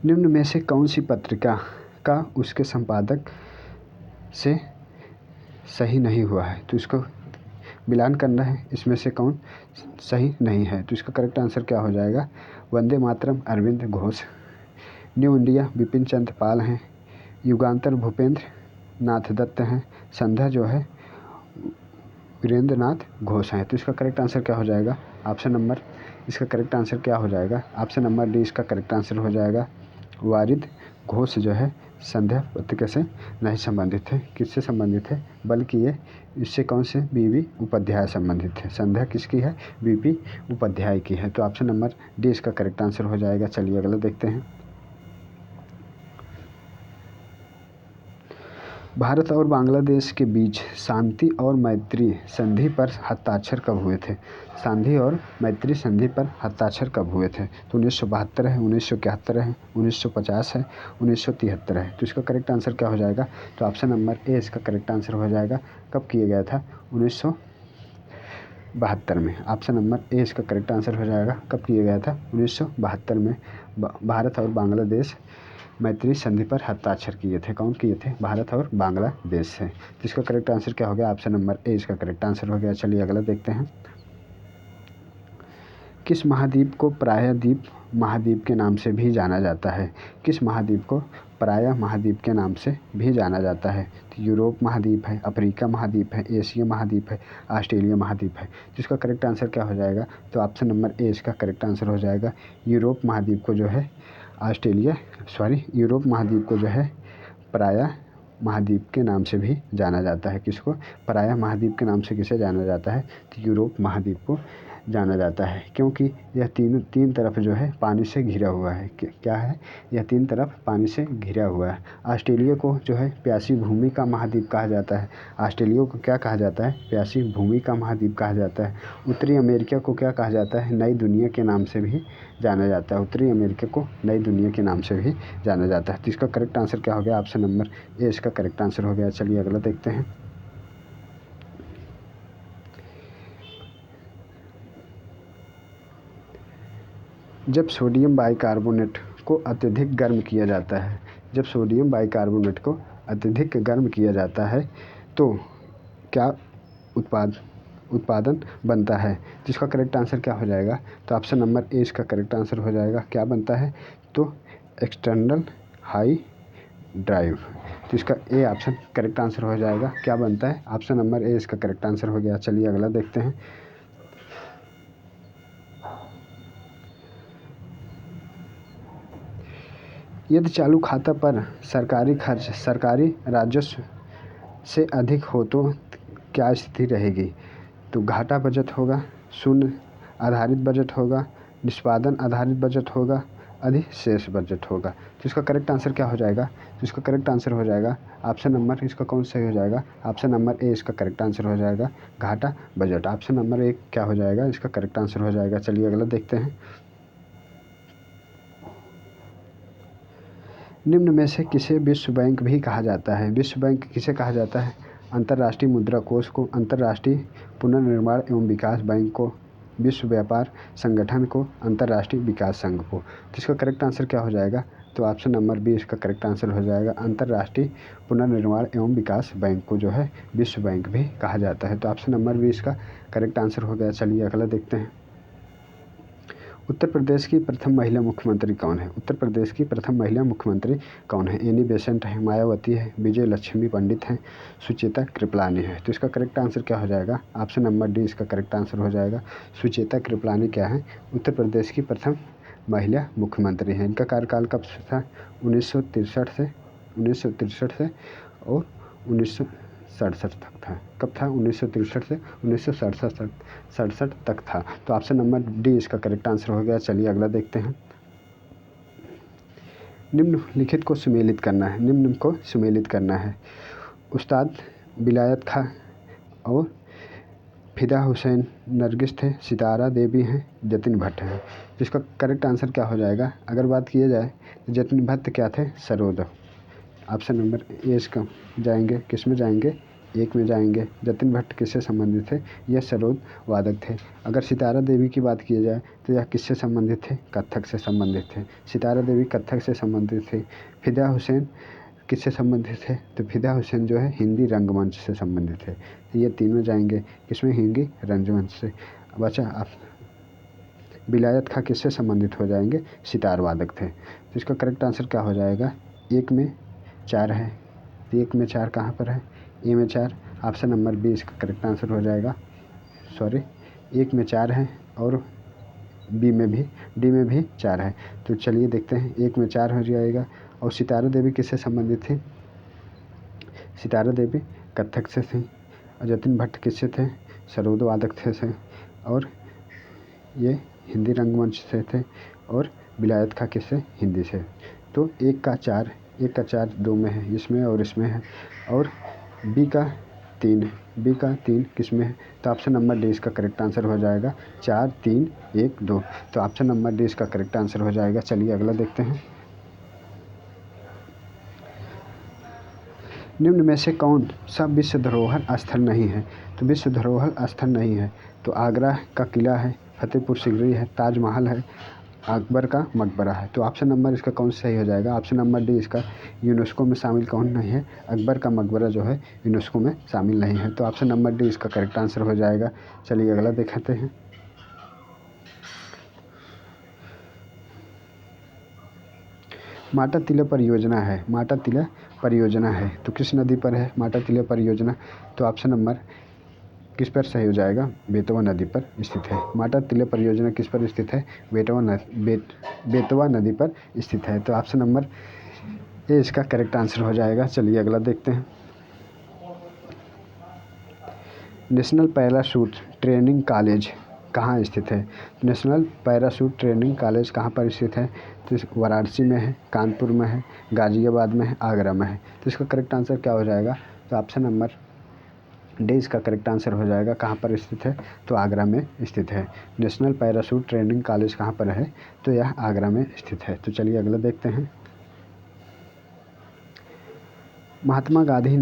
निम्न में से कौन सी पत्रिका का उसके संपादक से सही नहीं हुआ है? तो इसको मिलान करना है, इसमें से कौन सही नहीं है? तो इसका करेक्ट आंसर क्या हो जाएगा? वंदे मातरम अरविंद घोष, न्यू इंडिया बिपिन चंद्र पाल हैं, युगांतर भूपेंद्र नाथ दत्त हैं, संध्या जो है वीरेंद्र नाथ घोष हैं। तो इसका करेक्ट आंसर क्या हो जाएगा? ऑप्शन नंबर इसका करेक्ट आंसर क्या हो जाएगा? ऑप्शन नंबर डी इसका करेक्ट आंसर हो जाएगा। वारिद घोष जो है संध्या पत्रिका से नहीं संबंधित थे। किससे संबंधित थे? बल्कि ये इससे कौन से? बीवी उपाध्याय संबंधित थे। संध्या किसकी है? बीवी उपाध्याय की है। तो ऑप्शन नंबर डी इसका करेक्ट आंसर हो जाएगा। चलिए अगला देखते हैं। भारत और बांग्लादेश के बीच शांति और मैत्री संधि पर हस्ताक्षर कब हुए थे? शांति और मैत्री संधि पर हस्ताक्षर कब हुए थे? तो 1972 है, 1971 है, 1950 है, 1973 है। तो इसका करेक्ट आंसर क्या हो जाएगा? तो ऑप्शन नंबर ए इसका करेक्ट आंसर हो जाएगा। कब किया गया था? 1972 में। ऑप्शन नंबर ए इसका करेक्ट आंसर हो जाएगा। कब किया गया था? 1972 में भारत और बांग्लादेश मैत्री संधि पर हस्ताक्षर किए थे। कौन किए थे? भारत और बांग्लादेश से। तो इसका करेक्ट आंसर क्या हो गया? ऑप्शन नंबर ए इसका करेक्ट आंसर हो गया। चलिए अगला देखते हैं। किस महाद्वीप को प्रायद्वीप महाद्वीप के नाम से भी जाना जाता है? किस महाद्वीप को प्रायः महाद्वीप के नाम से भी जाना जाता है? तो यूरोप महाद्वीप है, अफ्रीका महाद्वीप है, एशिया महाद्वीप है, ऑस्ट्रेलिया महाद्वीप है। तो इसका करेक्ट आंसर क्या हो जाएगा? तो ऑप्शन नंबर ए इसका करेक्ट आंसर हो जाएगा। यूरोप महाद्वीप को जो है यूरोप महाद्वीप को जो है प्रायः महाद्वीप के नाम से भी जाना जाता है। किसको? प्रायः महाद्वीप के नाम से किसे जाना जाता है? तो यूरोप महाद्वीप को जाना जाता है, क्योंकि यह तीन तरफ जो है पानी से घिरा हुआ है। क्या है? यह तीन तरफ पानी से घिरा हुआ है। ऑस्ट्रेलिया को जो है प्यासी भूमि का महाद्वीप कहा जाता है। ऑस्ट्रेलिया को क्या कहा जाता है? प्यासी भूमि का महाद्वीप कहा जाता है। उत्तरी अमेरिका को क्या कहा जाता है? नई दुनिया के नाम से भी जाना जाता है। उत्तरी अमेरिका को नई दुनिया के नाम से भी जाना जाता है। तो इसका करेक्ट आंसर क्या हो गया? ऑप्शन नंबर ए इसका करेक्ट आंसर हो गया। चलिए अगला देखते हैं। जब सोडियम बाइकार्बोनेट को अत्यधिक गर्म किया जाता है, जब सोडियम बाइकार्बोनेट को अत्यधिक गर्म किया जाता है तो क्या उत्पादन बनता है? जिसका करेक्ट आंसर क्या हो जाएगा? तो ऑप्शन नंबर ए इसका करेक्ट आंसर हो जाएगा। क्या बनता है? तो एक्सटर्नल हाई ड्राइव। तो इसका ए ऑप्शन करेक्ट आंसर हो जाएगा। क्या बनता है? ऑप्शन नंबर ए इसका करेक्ट आंसर हो गया। चलिए अगला देखते हैं। यदि चालू खाता पर सरकारी खर्च सरकारी राजस्व से अधिक हो तो क्या स्थिति रहेगी? तो घाटा बजट होगा, शून्य आधारित बजट होगा, निष्पादन आधारित बजट होगा, अधिशेष बजट होगा। तो इसका करेक्ट आंसर क्या हो जाएगा? तो इसका करेक्ट आंसर हो जाएगा ऑप्शन नंबर इसका कौन सही हो जाएगा? ऑप्शन नंबर ए इसका करेक्ट आंसर हो जाएगा, घाटा बजट। ऑप्शन नंबर ए क्या हो जाएगा? इसका करेक्ट आंसर हो जाएगा। चलिए अगला देखते हैं। निम्न में से किसे विश्व बैंक भी कहा जाता है? विश्व बैंक किसे कहा जाता है? अंतर्राष्ट्रीय मुद्रा कोष को, अंतर्राष्ट्रीय पुनर्निर्माण एवं विकास बैंक को, विश्व व्यापार संगठन को, अंतर्राष्ट्रीय विकास संघ को। तो इसका करेक्ट आंसर क्या हो जाएगा? तो ऑप्शन नंबर बी इसका करेक्ट आंसर हो जाएगा। अंतर्राष्ट्रीय पुनर्निर्माण एवं विकास बैंक को जो है विश्व बैंक भी कहा जाता है। तो ऑप्शन नंबर बी इसका करेक्ट आंसर हो गया। चलिए अगला देखते हैं। उत्तर प्रदेश की प्रथम महिला मुख्यमंत्री कौन है? उत्तर प्रदेश की प्रथम महिला मुख्यमंत्री कौन है? एनी बेसेंट है, मायावती है, विजय लक्ष्मी पंडित हैं, सुचेता कृपलानी है। तो इसका करेक्ट आंसर क्या हो जाएगा? ऑप्शन नंबर डी इसका करेक्ट आंसर हो जाएगा। सुचेता कृपलानी क्या है? उत्तर प्रदेश की प्रथम महिला मुख्यमंत्री हैं। इनका कार्यकाल कब से था? 1963 से और 1967 तक था। कब था? 1963 से 1967 तक था। तो ऑप्शन नंबर डी इसका करेक्ट आंसर हो गया। चलिए अगला देखते हैं। निम्नलिखित को सुमेलित करना है। निम्न को सुमेलित करना है। उस्ताद विलायत खां और फिदा हुसैन नरगिस थे, सितारा देवी हैं, जतिन भट्ट हैं। जिसका करेक्ट आंसर क्या हो जाएगा? अगर बात किया जाए तो जतिन भट्ट क्या थे? सरोद। ऑप्शन नंबर ए इसका जाएंगे, किस में जाएंगे? एक में जाएंगे। जतिन भट्ट किससे संबंधित थे? यह सरोद वादक थे। अगर सितारा देवी की बात की जाए तो यह किससे संबंधित थे? कत्थक से संबंधित थे। सितारा देवी कत्थक से संबंधित थे। फिदा हुसैन किससे संबंधित थे? तो फिदा हुसैन जो है हिंदी रंगमंच से संबंधित थे। तो ये तीनों जाएंगे किसमें? हिंदी रंगमंच से। बचा आप विलायत खां किससे संबंधित हो जाएंगे? सितार वादक थे। तो इसका करेक्ट आंसर क्या हो जाएगा? एक में 4 है। एक में 4 कहाँ पर है? ए में 4 ऑप्शन नंबर बी इसका करेक्ट आंसर हो जाएगा। सॉरी, 1 में 4 है और डी में भी 4 है। तो चलिए देखते हैं, 1 में 4 हो जाएगा। और सितारा देवी किससे संबंधित थी? सितारा देवी कथक से थी। और जतिन भट्ट किससे थे? सरोद वादक थे। और ये हिंदी रंगमंच से थे। और विलायत खां किससे? हिंदी से। तो 1 का 4 2 में है, इसमें और इसमें है। और बी का 3 किस में है? तो ऑप्शन नंबर डी इसका करेक्ट आंसर हो जाएगा। 4 3 1 2। तो ऑप्शन नंबर डी इसका करेक्ट आंसर हो जाएगा। चलिए अगला देखते हैं। निम्न में से कौन सा विश्व धरोहर स्थल नहीं है? तो विश्व धरोहर स्थल नहीं है तो आगरा का किला है, फतेहपुर सीकरी है, ताजमहल है, अकबर का मकबरा है। तो ऑप्शन नंबर इसका कौन सा सही हो जाएगा? ऑप्शन नंबर डी इसका यूनेस्को में शामिल कौन नहीं है? अकबर का मकबरा जो है यूनेस्को में शामिल नहीं है। तो ऑप्शन नंबर डी इसका करेक्ट आंसर हो जाएगा। चलिए अगला देखते हैं। माटा तिला परियोजना है तो किस नदी पर है माटा तिला परियोजना? तो ऑप्शन नंबर किस पर सही हो जाएगा? बेतवा नदी पर स्थित है। माटा तिला परियोजना किस पर स्थित है? बेतवा नदी पर स्थित है। तो ऑप्शन नंबर ए इसका करेक्ट आंसर हो जाएगा। चलिए अगला देखते हैं। नेशनल पैराशूट ट्रेनिंग कॉलेज कहाँ स्थित है? नेशनल पैराशूट ट्रेनिंग कॉलेज कहाँ पर स्थित है? तो वाराणसी में है, कानपुर में है, गाज़ियाबाद में है, आगरा में है। तो इसका करेक्ट आंसर क्या हो जाएगा? तो ऑप्शन नंबर डी इसका करेक्ट आंसर हो जाएगा। कहाँ पर स्थित है? तो आगरा में स्थित है। नेशनल पैराशूट ट्रेनिंग कॉलेज कहाँ पर है? तो यह आगरा में स्थित है। तो चलिए अगला देखते हैं। महात्मा गांधी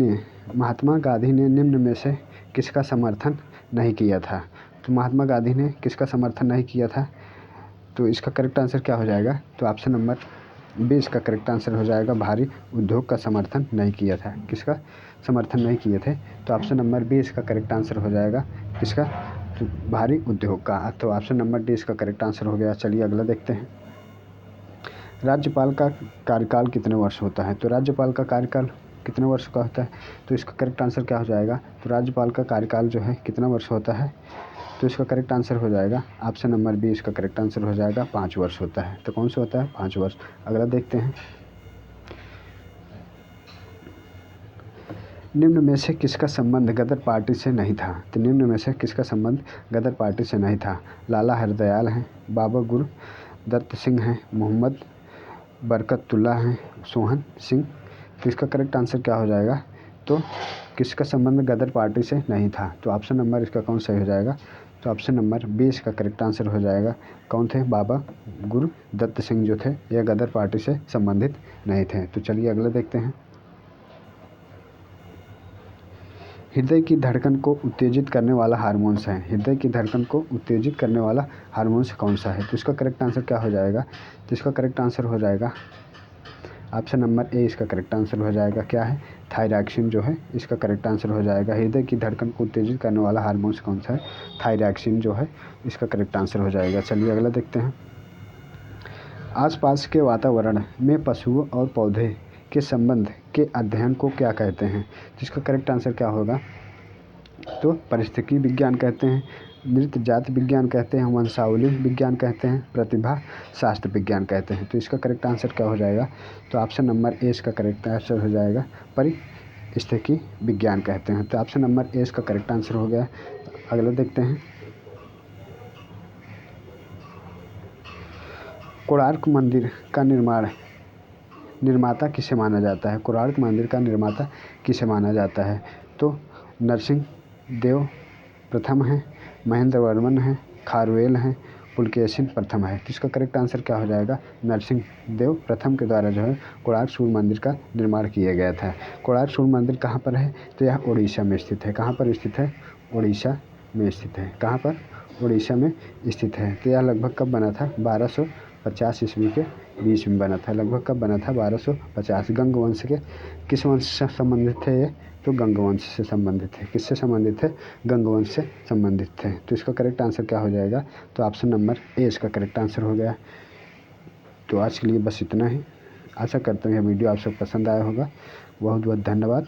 ने निम्न में से किसका समर्थन नहीं किया था? तो महात्मा गांधी ने किसका समर्थन नहीं किया था? तो इसका करेक्ट आंसर क्या हो जाएगा? तो ऑप्शन नंबर बी इसका करेक्ट आंसर हो जाएगा। भारी उद्योग का समर्थन नहीं किया था। किसका समर्थन नहीं किए थे? तो ऑप्शन नंबर बी इसका करेक्ट आंसर हो जाएगा। किसका? तो भारी उद्योग का। तो ऑप्शन नंबर डी इसका करेक्ट आंसर हो गया। चलिए अगला देखते हैं। राज्यपाल का कार्यकाल कितने वर्ष होता है? तो राज्यपाल का कार्यकाल कितने वर्ष का होता है? तो इसका करेक्ट आंसर क्या हो जाएगा? तो राज्यपाल का कार्यकाल जो है कितना वर्ष होता है? तो इसका करेक्ट आंसर हो जाएगा ऑप्शन नंबर बी इसका करेक्ट आंसर हो जाएगा। 5 वर्ष होता है। तो कौन सा होता है? 5 वर्ष। अगला देखते हैं। निम्न में से किसका संबंध गदर पार्टी से नहीं था? तो निम्न में से किसका संबंध गदर पार्टी से नहीं था? लाला हरदयाल हैं, बाबा गुरदत्त सिंह हैं, मोहम्मद बरकतुल्ला हैं, सोहन सिंह। तो इसका करेक्ट आंसर क्या हो जाएगा? तो किसका संबंध गदर पार्टी से नहीं था? तो ऑप्शन नंबर इसका कौन सही हो जाएगा? तो ऑप्शन नंबर बी इसका करेक्ट आंसर हो जाएगा। कौन थे? बाबा गुरदत्त सिंह जो थे यह गदर पार्टी से संबंधित नहीं थे। तो चलिए अगला देखते हैं। हृदय की धड़कन को उत्तेजित करने वाला हार्मोन्स है। हृदय की धड़कन को उत्तेजित करने वाला हार्मोन्स कौन सा है? तो इसका करेक्ट आंसर क्या हो जाएगा? तो इसका करेक्ट आंसर हो जाएगा ऑप्शन नंबर ए इसका करेक्ट आंसर हो जाएगा। क्या है? थायरॉक्सिन जो है इसका करेक्ट आंसर हो जाएगा। हृदय की धड़कन को उत्तेजित करने वाला हार्मोन्स कौन सा है? थायरॉक्सिन जो है इसका करेक्ट आंसर हो जाएगा। चलिए अगला देखते हैं। आसपास के वातावरण में पशुओं और पौधे के संबंध के अध्ययन को क्या कहते हैं? जिसका करेक्ट आंसर क्या होगा? तो पारिस्थितिकी विज्ञान कहते हैं, नृत्य जाति विज्ञान कहते हैं, वंशावली विज्ञान कहते हैं, प्रतिभा शास्त्र विज्ञान कहते हैं। तो इसका करेक्ट आंसर क्या हो जाएगा? तो ऑप्शन नंबर ए इसका करेक्ट आंसर हो जाएगा। पारिस्थितिकी विज्ञान कहते हैं। तो ऑप्शन नंबर ए इसका करेक्ट आंसर हो गया। अगला देखते हैं। कोणार्क मंदिर का निर्माता किसे माना जाता है? कोणार्क मंदिर का निर्माता किसे माना जाता है? तो नरसिंह देव प्रथम है, महेंद्र वर्मन है, खारवेल हैं, पुलकेशिन प्रथम है। इसका करेक्ट आंसर क्या हो जाएगा? नरसिंह देव प्रथम के द्वारा जो है कोणार्क सूर्य मंदिर का निर्माण किया गया था। कोणार्क सूर्य मंदिर कहाँ पर है? तो यह उड़ीसा में स्थित है। कहाँ पर स्थित है? उड़ीसा में स्थित है। कहाँ पर? उड़ीसा में स्थित है। तो यह लगभग कब बना था? 1250 ईस्वी के बीच में बना था। लगभग कब बना था? 1250। गंग वंश के किस वंश से संबंधित थे ये? तो गंग वंश से संबंधित थे। किससे संबंधित थे? गंग वंश से संबंधित थे। तो इसका करेक्ट आंसर क्या हो जाएगा? तो ऑप्शन नंबर ए इसका करेक्ट आंसर हो गया। तो आज के लिए बस इतना ही। आशा करते हैं यह वीडियो आप सब पसंद आया होगा। बहुत बहुत धन्यवाद।